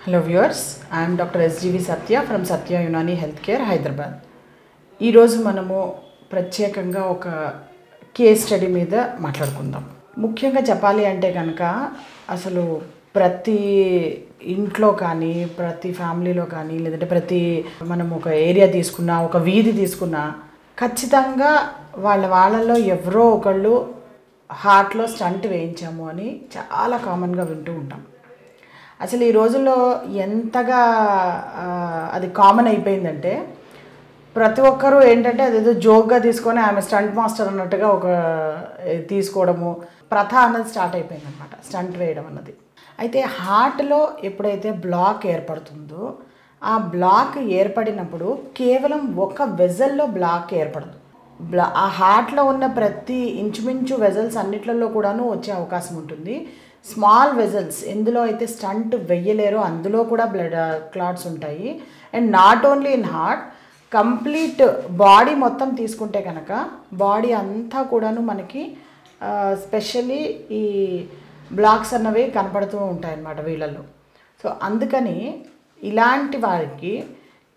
Hello viewers, I am Dr. SGV Satya from Satya Unani Healthcare, Hyderabad. ఈ రోజు మనము ప్రత్యేకంగా ఒక కేస్ స్టడీ మీద మాట్లాడుకుందాం. ముఖ్యంగా చెప్పాలి అంటే కనుక అసలు ప్రతి ఇంట్లో కానీ ప్రతి ఫ్యామిలీలో కానీ లేదంటే ప్రతి మనం ఒక ఏరియా తీసుకున్నా ఒక వీధి తీసుకున్నా ఖచ్చితంగా వాళ్ళలో ఎవరో ఒకళ్ళు హార్ట్లో స్టంట్ వేయించాము అని చాలా కామన్గా వింటూ ఉంటాం. అసలు ఈ రోజుల్లో ఎంతగా అది కామన్ అయిపోయిందంటే ప్రతి ఒక్కరూ ఏంటంటే అదేదో జోక్గా తీసుకొని ఆమె స్టంట్ మాస్టర్ అన్నట్టుగా ఒక తీసుకోవడము ప్రథ అన్నది స్టార్ట్ అయిపోయింది అనమాట, స్టంట్ వేయడం అన్నది. అయితే హార్ట్లో ఎప్పుడైతే బ్లాక్ ఏర్పడుతుందో ఆ బ్లాక్ ఏర్పడినప్పుడు కేవలం ఒక వెజల్లో బ్లాక్ ఏర్పడదు. ఆ హార్ట్లో ఉన్న ప్రతి ఇంచుమించు వెజల్స్ అన్నిట్లలో కూడాను వచ్చే అవకాశం ఉంటుంది. స్మాల్ వెజల్స్ ఎందులో అయితే స్టంట్ వెయ్యలేరో అందులో కూడా బ్లడ్ క్లాట్స్ ఉంటాయి. And not only in heart, complete body మొత్తం తీసుకుంటే కనుక బాడీ అంతా కూడాను మనకి స్పెషల్లీ ఈ బ్లాక్స్ అన్నవి కనపడుతూ ఉంటాయి అన్నమాట వీళ్ళల్లో. సో అందుకని ఇలాంటి వారికి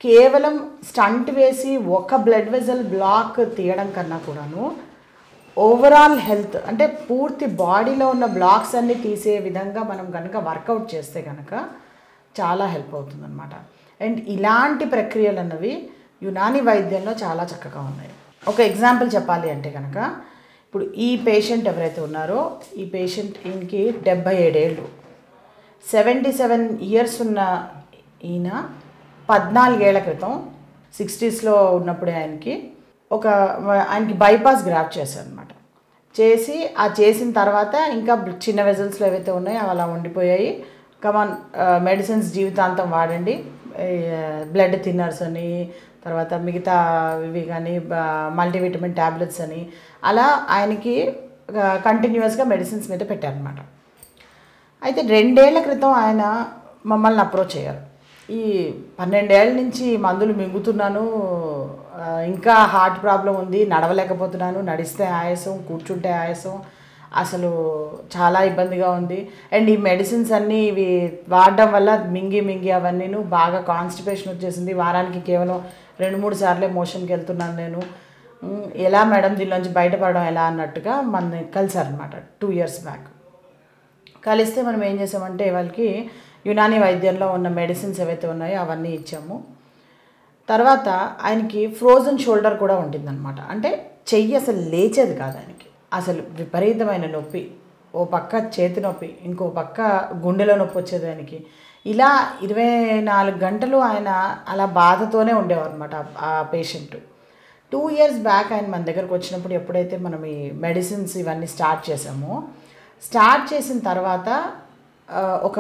కేవలం స్టంట్ వేసి ఒక బ్లడ్ వెజల్ బ్లాక్ తీయడం కన్నా కూడాను ఓవరాల్ హెల్త్ అంటే పూర్తి బాడీలో ఉన్న బ్లాక్స్ అన్నీ తీసే విధంగా మనం కనుక వర్కౌట్ చేస్తే కనుక చాలా హెల్ప్ అవుతుందన్నమాట. అండ్ ఇలాంటి ప్రక్రియలు అన్నవి యునాని వైద్యంలో చాలా చక్కగా ఉన్నాయి. ఒక ఎగ్జాంపుల్ చెప్పాలి అంటే కనుక ఇప్పుడు ఈ పేషెంట్ ఎవరైతే ఉన్నారో ఈ పేషెంట్ ఈయనకి 77 ఏళ్ళు, 77 ఇయర్స్ ఉన్న ఈయన 14 ఏళ్ల క్రితం 60స్లో ఉన్నప్పుడే ఆయనకి బైపాస్ గ్రాఫ్ట్ చేశారనమాట. చేసిన తర్వాత ఇంకా చిన్న వెజల్స్లో ఏవైతే ఉన్నాయో అవి అలా ఉండిపోయాయి. కమాన్ మెడిసిన్స్ జీవితాంతం వాడండి, బ్లడ్ థిన్నర్స్ అని తర్వాత మిగతా ఇవి కానీ మల్టీవిటమిన్ ట్యాబ్లెట్స్ అని అలా ఆయనకి కంటిన్యూస్గా మెడిసిన్స్ మీద పెట్టారనమాట. అయితే 2 ఏళ్ల క్రితం ఆయన మమ్మల్ని అప్రోచ్ అయ్యారు. ఈ 12 ఏళ్ళ నుంచి మందులు మింగుతున్నాను, ఇంకా హార్ట్ ప్రాబ్లం ఉంది, నడవలేకపోతున్నాను, నడిస్తే ఆయాసం, కూర్చుంటే ఆయాసం, అసలు చాలా ఇబ్బందిగా ఉంది. అండ్ ఈ మెడిసిన్స్ అన్నీ ఇవి వాడడం వల్ల మింగి అవన్నీ బాగా కాన్స్టిపేషన్ వచ్చేసింది, వారానికి కేవలం 2-3 సార్లే మోషన్కి వెళ్తున్నాను నేను, ఎలా మేడం దీనిలోంచి బయటపడడం ఎలా అన్నట్టుగా మన కలిసారనమాట 2 years బ్యాక్. కలిస్తే మనం ఏం చేసామంటే వాళ్ళకి యునాని వైద్యంలో ఉన్న మెడిసిన్స్ ఏవైతే ఉన్నాయో అవన్నీ ఇచ్చాము. తర్వాత ఆయనకి ఫ్రోజన్ షోల్డర్ కూడా ఉంటుందన్నమాట. అంటే చెయ్యి అసలు లేచేది కాదు ఆయనకి, అసలు విపరీతమైన నొప్పి, ఓ పక్క చేతి నొప్పి, ఇంకో పక్క గుండెలో నొప్పి వచ్చేది ఆయనకి. ఇలా 24 గంటలు ఆయన అలా బాధతోనే ఉండేవారు అనమాట ఆ పేషెంట్. 2 years బ్యాక్ ఆయన మన దగ్గరకు వచ్చినప్పుడు ఎప్పుడైతే మనం ఈ మెడిసిన్స్ ఇవన్నీ స్టార్ట్ చేసిన తర్వాత ఒక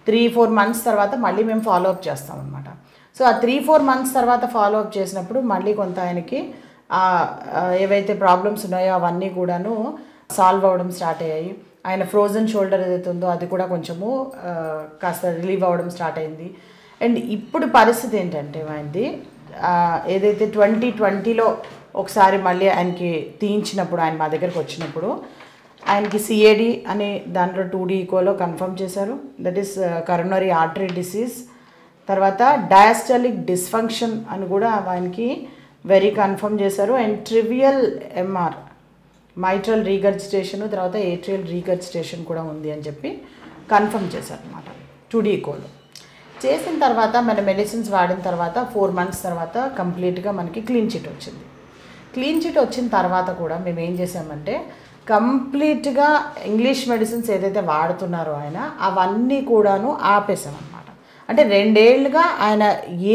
3-4 months తర్వాత మళ్ళీ మేము ఫాలోఅప్ చేస్తామన్నమాట. సో ఆ 3-4 months తర్వాత ఫాలోఅప్ చేసినప్పుడు మళ్ళీ కొంత ఆయనకి ఏవైతే ప్రాబ్లమ్స్ ఉన్నాయో అవన్నీ కూడాను సాల్వ్ అవ్వడం స్టార్ట్ అయ్యాయి. ఆయన ఫ్రోజన్ షోల్డర్ ఏదైతే ఉందో అది కూడా కొంచెము కాస్త రిలీవ్ అవ్వడం స్టార్ట్ అయింది. అండ్ ఇప్పుడు పరిస్థితి ఏంటంటే ఆయనది ఏదైతే 2020లో ఒకసారి మళ్ళీ ఆయనకి తీయించినప్పుడు ఆయన మా దగ్గరకు వచ్చినప్పుడు ఆయనకి CAD అని దాంట్లో 2D ఈకోలో కన్ఫర్మ్ చేశారు, that is coronary artery disease. తర్వాత డయాస్టలిక్ డిస్ఫంక్షన్ అని కూడా ఆయనకి కన్ఫర్మ్ చేశారు. And trivial MR mitral regurgitation తర్వాత ఏట్రియల్ రీగర్జిటేషన్ కూడా ఉంది అని చెప్పి కన్ఫర్మ్ చేశారు అనమాట 2D ఈకోలో. చేసిన తర్వాత మన మెడిసిన్స్ వాడిన తర్వాత 4 months తర్వాత కంప్లీట్గా మనకి క్లీన్ చిట్ వచ్చింది. క్లీన్ చిట్ వచ్చిన తర్వాత కూడా మేము ఏం చేసామంటే కంప్లీట్గా ఇంగ్లీష్ మెడిసిన్స్ ఏదైతే వాడుతున్నారో ఆయన అవన్నీ కూడాను ఆపేసామన్నమాట. అంటే 2 ఏళ్ళుగా ఆయన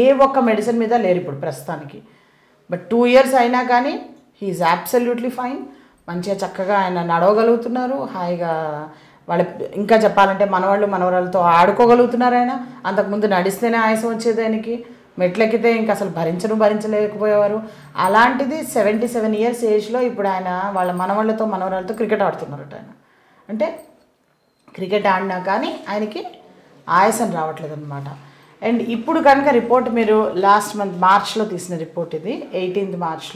ఏ ఒక్క మెడిసిన్ మీద లేరు ఇప్పుడు ప్రస్తుతానికి. బట్ 2 years అయినా కానీ హీఈస్ అబ్సల్యూట్లీ ఫైన్, మంచిగా చక్కగా ఆయన నడవగలుగుతున్నారు, హాయిగా వాళ్ళ ఇంకా చెప్పాలంటే మనవాళ్ళతో ఆడుకోగలుగుతున్నారు. ఆయన అంతకుముందు నడిస్తేనే ఆయాసం వచ్చేది ఆయనకి, మెట్లెక్కితే ఇంకా అసలు భరించలేకపోయేవారు. అలాంటిది 77 years ఏజ్లో ఇప్పుడు ఆయన వాళ్ళ మనవాళ్ళతో క్రికెట్ ఆడుతున్నారట ఆయన. అంటే క్రికెట్ ఆడినా కానీ ఆయనకి ఆయాసం రావట్లేదు అనమాట. అండ్ ఇప్పుడు కనుక రిపోర్ట్ మీరు లాస్ట్ మంత్ మార్చ్లో తీసిన రిపోర్ట్ ఇది 18th March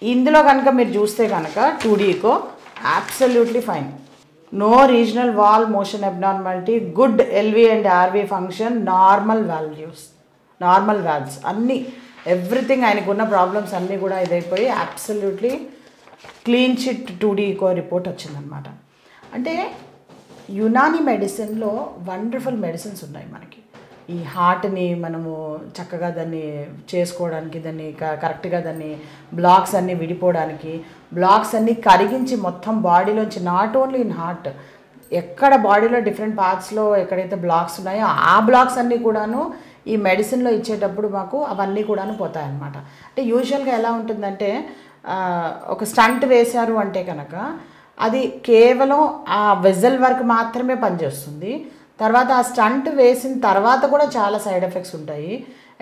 ఇందులో కనుక మీరు చూస్తే కనుక 2D echo absolutely fine. No regional wall motion abnormality, good LV and RV function, normal valves అన్నీ, ఎవ్రీథింగ్ ఆయనకున్న ప్రాబ్లమ్స్ అన్నీ కూడా ఇదైపోయి absolutely clean chit 2D echo report వచ్చిందనమాట. అంటే యునాని మెడిసిన్లో వండర్ఫుల్ మెడిసిన్స్ ఉన్నాయి మనకి. ఈ హార్ట్ని మనము చక్కగా దాన్ని చేసుకోవడానికి, దాన్ని కరెక్ట్గా దాన్ని బ్లాక్స్ అన్నీ విడిపోవడానికి, బ్లాక్స్ అన్నీ కరిగించి మొత్తం బాడీలోంచి, నాట్ ఓన్లీ ఇన్ హార్ట్, ఎక్కడ బాడీలో డిఫరెంట్ పార్ట్స్లో ఎక్కడైతే బ్లాక్స్ ఉన్నాయో ఆ బ్లాక్స్ అన్నీ కూడాను ఈ మెడిసిన్లో ఇచ్చేటప్పుడు మాకు అవన్నీ కూడాను పోతాయన్నమాట. అంటే యూజువల్గా ఎలా ఉంటుందంటే ఒక స్టంట్ వేశారు అంటే కనుక అది కేవలం ఆ వెజల్ వర్క్ మాత్రమే పనిచేస్తుంది. తర్వాత ఆ స్టంట్ వేసిన తర్వాత కూడా చాలా సైడ్ ఎఫెక్ట్స్ ఉంటాయి.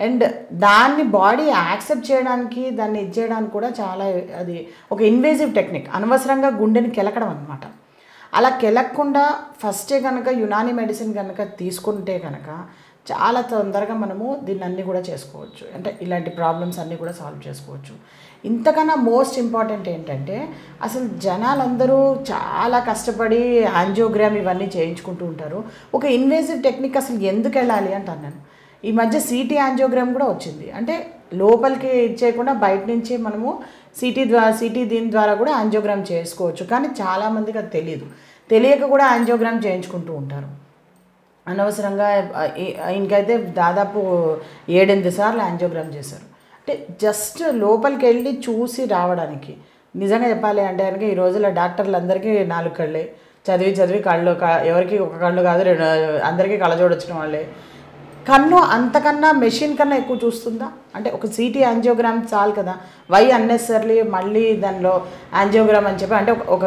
అండ్ దాన్ని బాడీ యాక్సెప్ట్ చేయడానికి, దాన్ని ఇచ్చేయడానికి కూడా చాలా, అది ఒక ఇన్వేజివ్ టెక్నిక్, అనవసరంగా గుండెని కెలకడం అనమాట. అలా కెలక్కుండా ఫస్టే కనుక యునాని మెడిసిన్ కనుక తీసుకుంటే కనుక చాలా తొందరగా మనము దీన్ని అన్నీ కూడా చేసుకోవచ్చు. అంటే ఇలాంటి ప్రాబ్లమ్స్ అన్నీ కూడా సాల్వ్ చేసుకోవచ్చు. ఇంతకన్నా మోస్ట్ ఇంపార్టెంట్ ఏంటంటే అసలు జనాలందరూ చాలా కష్టపడి యాంజియోగ్రామ్ ఇవన్నీ చేయించుకుంటూ ఉంటారు. ఒక ఇన్వేజివ్ టెక్నిక్ అసలు ఎందుకు వెళ్ళాలి అంటాను నేను. ఈ మధ్య సిటీ యాంజియోగ్రామ్ కూడా వచ్చింది. అంటే లోపలికి ఇచ్చేయకుండా బయట నుంచి మనము సిటీ దీని ద్వారా కూడా యాంజియోగ్రామ్ చేసుకోవచ్చు. కానీ చాలామందికి అది తెలియక కూడా యాంజియోగ్రామ్ చేయించుకుంటూ ఉంటారు అనవసరంగా. ఇంకైతే దాదాపు 7-8 సార్లు యాంజియోగ్రామ్ చేశారు. అంటే జస్ట్ లోపలికి వెళ్ళి చూసి రావడానికి. నిజంగా చెప్పాలి అంటే కనుక ఈ రోజుల్లో డాక్టర్లు అందరికీ 4 కళ్ళే, చదివి కళ్ళు, ఎవరికి ఒక కళ్ళు కాదు, అందరికీ కళ్ళజోడు వచ్చిన వాళ్ళే. కన్ను అంతకన్నా మెషిన్ కన్నా ఎక్కువ చూస్తుందా? అంటే ఒక సిటీ యాంజియోగ్రామ్ చాలు కదా, వై అన్నెసర్లీ మళ్ళీ దానిలో యాంజియోగ్రామ్ అని చెప్పి. అంటే ఒక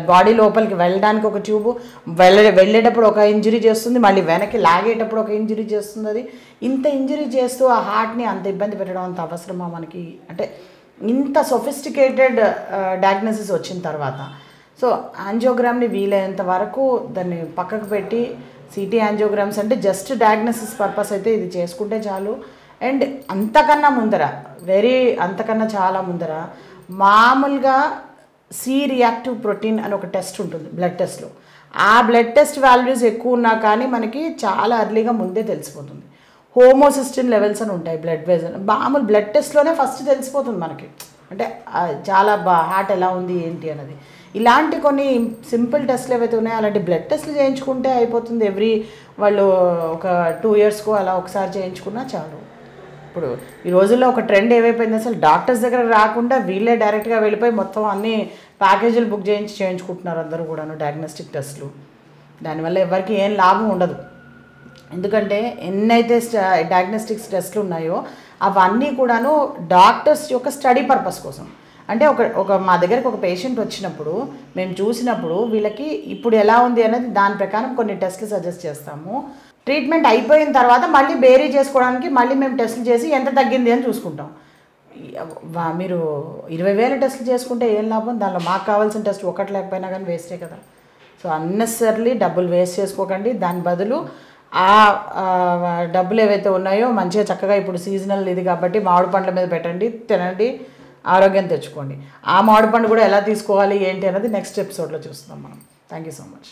బాడీ లోపలికి వెళ్ళడానికి ఒక ట్యూబు, వెళ్ళేటప్పుడు ఒక ఇంజరీ చేస్తుంది, మళ్ళీ వెనక్కి లాగేటప్పుడు ఒక ఇంజరీ చేస్తుంది. అది ఇంత ఇంజరీ చేస్తూ ఆ హార్ట్ని అంత ఇబ్బంది పెట్టడం అంత అవసరమా మనకి? అంటే ఇంత సొఫిస్టికేటెడ్ డయాగ్నోసిస్ వచ్చిన తర్వాత సో యాంజియోగ్రామ్ని వీలైనంత వరకు దాన్ని పక్కకు పెట్టి, సిటీ యాంజియోగ్రామ్స్ అంటే జస్ట్ డయాగ్నోసిస్ పర్పస్ అయితే ఇది చేసుకుంటే చాలు. అండ్ అంతకన్నా చాలా ముందర మామూలుగా సి రియాక్టివ్ ప్రోటీన్ అని ఒక టెస్ట్ ఉంటుంది బ్లడ్ టెస్ట్లో. ఆ బ్లడ్ టెస్ట్ వాల్యూస్ ఎక్కువ ఉన్నా కానీ మనకి చాలా అర్లీగా ముందే తెలిసిపోతుంది. హోమోసిస్టిన్ లెవెల్స్ అని ఉంటాయి బ్లడ్ వెజల్, మామూలు బ్లడ్ టెస్ట్లోనే ఫస్ట్ తెలిసిపోతుంది మనకి. అంటే చాలా హార్ట్ ఎలా ఉంది ఏంటి అన్నది. ఇలాంటి కొన్ని సింపుల్ టెస్ట్లు ఏవైతే ఉన్నాయో అలాంటి బ్లడ్ టెస్ట్లు చేయించుకుంటే అయిపోతుంది. వాళ్ళు ఒక 2 ఇయర్స్కో అలా ఒకసారి చేయించుకున్నా చాలు. ఇప్పుడు ఈ రోజుల్లో ఒక ట్రెండ్ ఏమైపోయింది, అసలు డాక్టర్స్ దగ్గర రాకుండా వీళ్ళే డైరెక్ట్గా వెళ్ళిపోయి మొత్తం అన్ని ప్యాకేజీలు బుక్ చేయించుకుంటున్నారు అందరూ కూడాను డయాగ్నోస్టిక్ టెస్ట్లు. దానివల్ల ఎవరికి ఏం లాభం ఉండదు. ఎందుకంటే ఎన్నైతే డయాగ్నోస్టిక్స్ టెస్ట్లు ఉన్నాయో అవన్నీ కూడాను డాక్టర్స్ యొక్క స్టడీ పర్పస్ కోసం. అంటే మా దగ్గరికి ఒక పేషెంట్ వచ్చినప్పుడు మేము చూసినప్పుడు వీళ్ళకి ఇప్పుడు ఎలా ఉంది అనేది దాని ప్రకారం కొన్ని టెస్ట్లు సజెస్ట్ చేస్తాము. ట్రీట్మెంట్ అయిపోయిన తర్వాత మళ్ళీ బేరీ చేసుకోవడానికి మళ్ళీ మేము టెస్టులు చేసి ఎంత తగ్గింది అని చూసుకుంటాం. మీరు 20,000 టెస్టులు చేసుకుంటే ఏం లాభం? దానిలో మాకు కావాల్సిన టెస్ట్ ఒకటి లేకపోయినా కానీ వేస్టే కదా. సో అన్నెసర్లీ డబ్బులు వేస్ట్ చేసుకోకండి. దాని బదులు ఆ డబ్బులు ఏవైతే ఉన్నాయో మంచిగా చక్కగా ఇప్పుడు సీజనల్ ఇది కాబట్టి మామిడి పండ్ల మీద పెట్టండి, తినండి, ఆరోగ్యం తెచ్చుకోండి. ఆ మామిడి పండు కూడా ఎలా తీసుకోవాలి ఏంటి అనేది నెక్స్ట్ ఎపిసోడ్లో చూస్తాం మనం. Thank you so much.